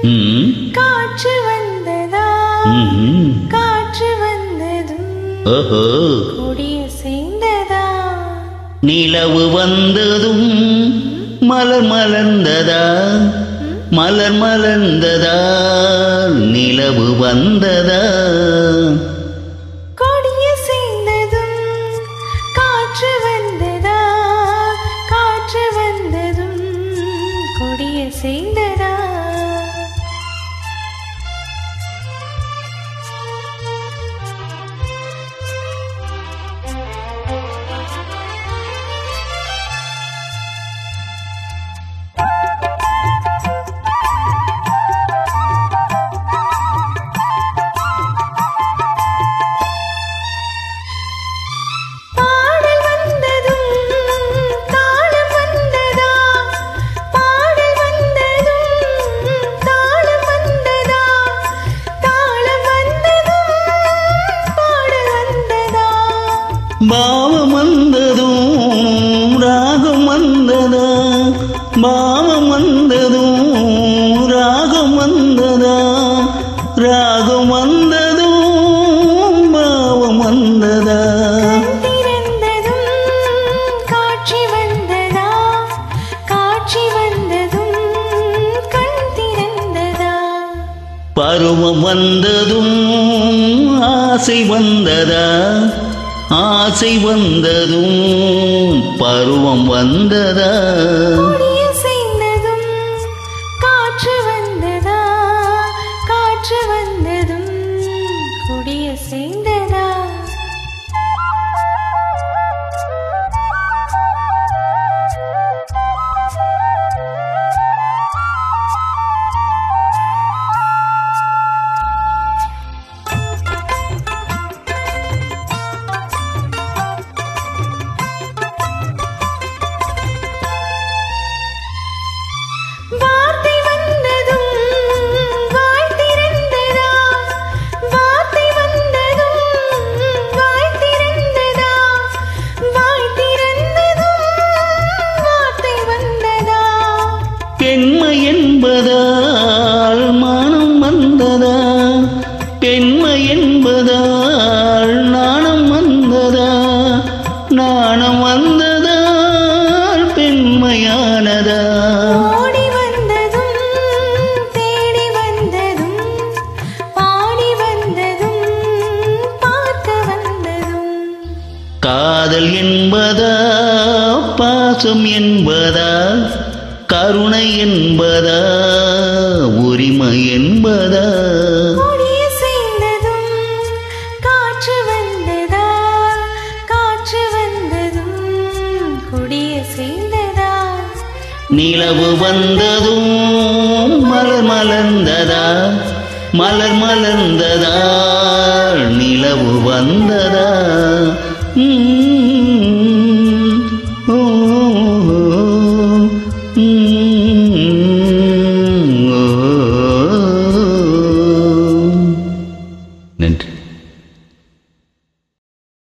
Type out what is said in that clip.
காற்று வந்ததா காற்று வந்ததும் கொடிய சேர்ந்ததா நிலவு வந்ததும் மலர் மலர்ந்ததா மலர் மலர்ந்ததா நிலவு வந்ததா கொடிய சேர்ந்ததும் காற்று வந்ததா காற்று வந்ததும் கொடிய சேர்ந்ததா பாவம் வந்ததும் ராகம் வந்ததா பாவம் வந்ததும் ராகம் வந்ததா ராகம் வந்ததும் பாவம் வந்ததா காட்சி வந்ததா காட்சி வந்ததும் கண் திறந்ததா பருவம் வந்ததும் ஆசை வந்ததா ஆசை வந்ததும் பருவம் வந்ததா கொடிய சேர்ந்ததும் காற்று வந்ததா காற்று வந்ததும் கொடிய சேர்ந்ததா வார்த்தை வந்ததும் வாய் திறந்ததா வார்த்தை வந்ததும் வாய் திறந்ததா வாய் திறந்ததும் வார்த்தை வந்ததா பெண்மை என்பதால் மானம் வந்ததா பெண்மை என்பதால் நாணம் வந்ததா நாணம் வந்ததால் பெண்மையானதா ஓடி வந்ததும் தேடி வந்ததும் பாடி வந்ததும் பார்க்க வந்ததும் காதல் என்பதா பாசம் என்பதா கருணை என்பதா உரிமை என்பதா கொடிய சேர்ந்ததும் காற்று வந்ததா காற்று வந்ததும் கொடிய சேர்ந்ததா நிலவு வந்ததும் மலர் மலர்ந்ததா மலர் மலர்ந்ததா நிலவு வந்ததா